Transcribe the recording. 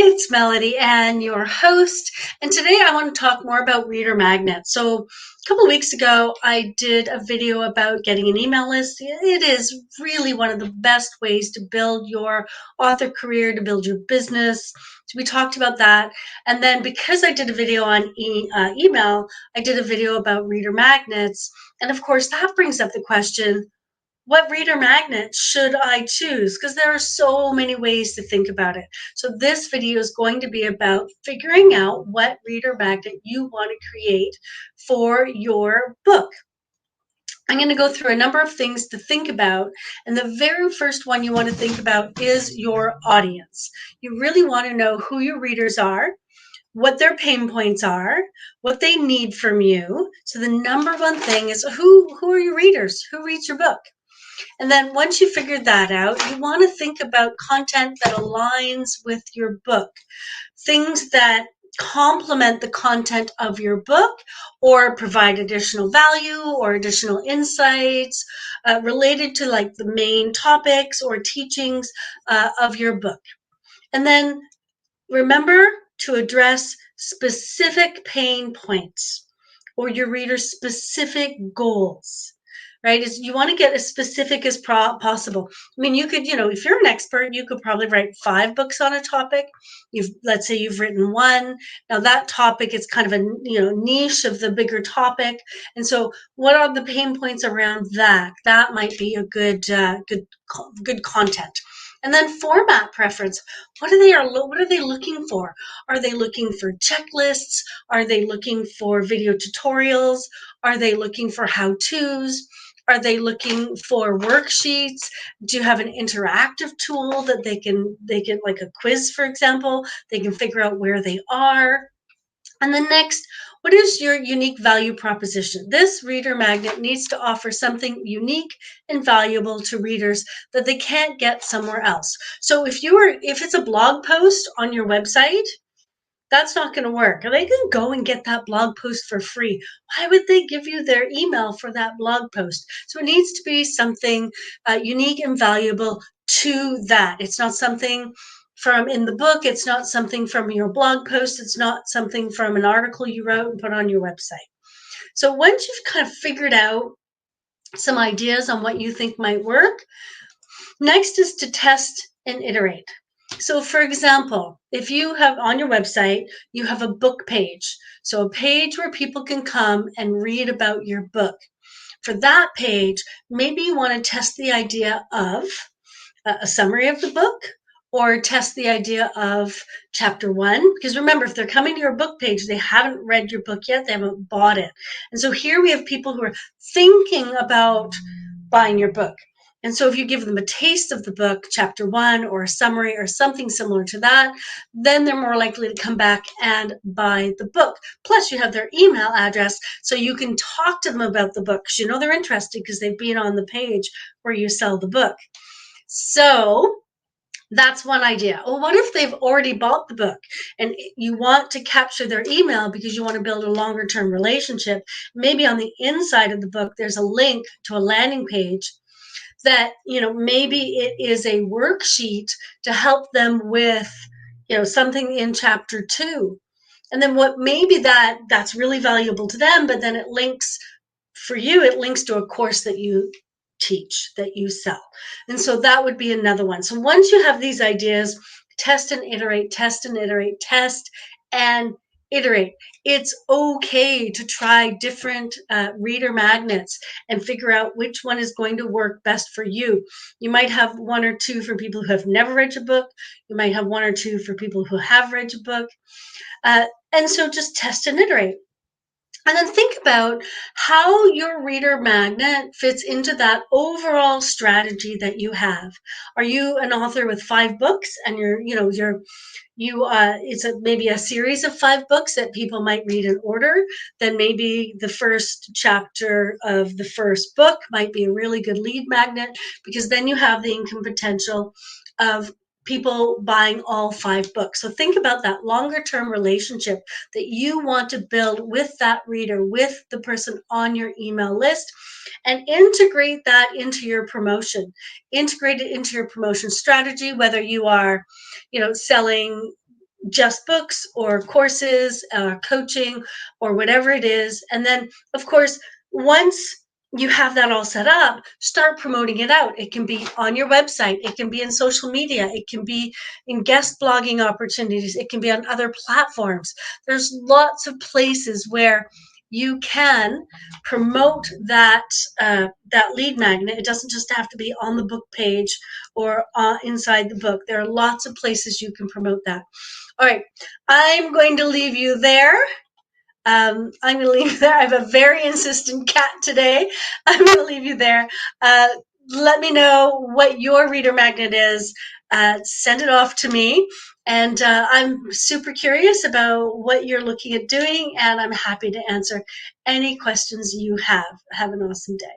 it's Melody and your host. And today I want to talk more about reader magnets. So, a couple of weeks ago, I did a video about getting an email list. It is really one of the best ways to build your author career, to build your business. So, we talked about that. And then, because I did a video on email, I did a video about reader magnets. And of course, that brings up the question, what reader magnet should I choose? Because there are so many ways to think about it. So this video is going to be about figuring out what reader magnet you want to create for your book. I'm going to go through a number of things to think about. And the very first one you want to think about is your audience. You really want to know who your readers are, what their pain points are, what they need from you. So the number one thing is who are your readers? Who reads your book? And then once you figured that out, you want to think about content that aligns with your book, things that complement the content of your book or provide additional value or additional insights related to like the main topics or teachings of your book. And then remember to address specific pain points or your reader's specific goals, right? Is you want to get as specific as possible. I mean, you could, if you're an expert, you could probably write 5 books on a topic. Let's say you've written one. Now that topic is kind of a, niche of the bigger topic. And so what are the pain points around that? That might be a good content. And then format preference. What are they looking for? Are they looking for checklists? Are they looking for video tutorials? Are they looking for how-tos? Are they looking for worksheets? Do you have an interactive tool that they can like a quiz, for example, they can figure out where they are? And then next, what is your unique value proposition? This reader magnet needs to offer something unique and valuable to readers that they can't get somewhere else. So if it's a blog post on your website, that's not going to work. They can go and get that blog post for free. Why would they give you their email for that blog post? So it needs to be something unique and valuable to that. It's not something from in the book. It's not something from your blog post. It's not something from an article you wrote and put on your website. So once you've kind of figured out some ideas on what you think might work, next is to test and iterate. So for example, if you have on your website, you have a book page. So a page where people can come and read about your book. For that page, maybe you want to test the idea of a summary of the book or test the idea of chapter 1. Because remember, if they're coming to your book page, they haven't read your book yet, they haven't bought it. And so here we have people who are thinking about buying your book. And so if you give them a taste of the book, chapter 1, or a summary or something similar to that, then they're more likely to come back and buy the book. Plus you have their email address, so you can talk to them about the book because you know they're interested because they've been on the page where you sell the book. So that's one idea. Well, what if they've already bought the book and you want to capture their email because you want to build a longer term relationship? Maybe on the inside of the book, there's a link to a landing page that, maybe it is a worksheet to help them with, something in chapter 2. And then what maybe that's really valuable to them, but then it links to a course that you teach, that you sell. And so that would be another one. So once you have these ideas, test and iterate, test and iterate, test and iterate. It's okay to try different reader magnets and figure out which one is going to work best for you. You might have 1 or 2 for people who have never read your book. You might have 1 or 2 for people who have read your book. And so just test and iterate. And then think about how your reader magnet fits into that overall strategy that you have. Are you an author with 5 books and maybe a series of 5 books that people might read in order? Then maybe the first chapter of the first book might be a really good lead magnet, because then you have the income potential of people buying all 5 books. So think about that longer term relationship that you want to build with that reader, with the person on your email list, and integrate that into your promotion. Integrate it into your promotion strategy, whether you are, selling just books or courses, coaching, or whatever it is. And then, of course, once you have that all set up, start promoting it out. It can be on your website, it can be in social media, it can be in guest blogging opportunities, it can be on other platforms. There's lots of places where you can promote that lead magnet. It doesn't just have to be on the book page or inside the book. There are lots of places you can promote that. All right, I'm going to leave you there. I'm going to leave you there. I have a very insistent cat today. I'm going to leave you there. Uh, Let me know what your reader magnet is. Send it off to me. And I'm super curious about what you're looking at doing, and I'm happy to answer any questions you have. Have an awesome day.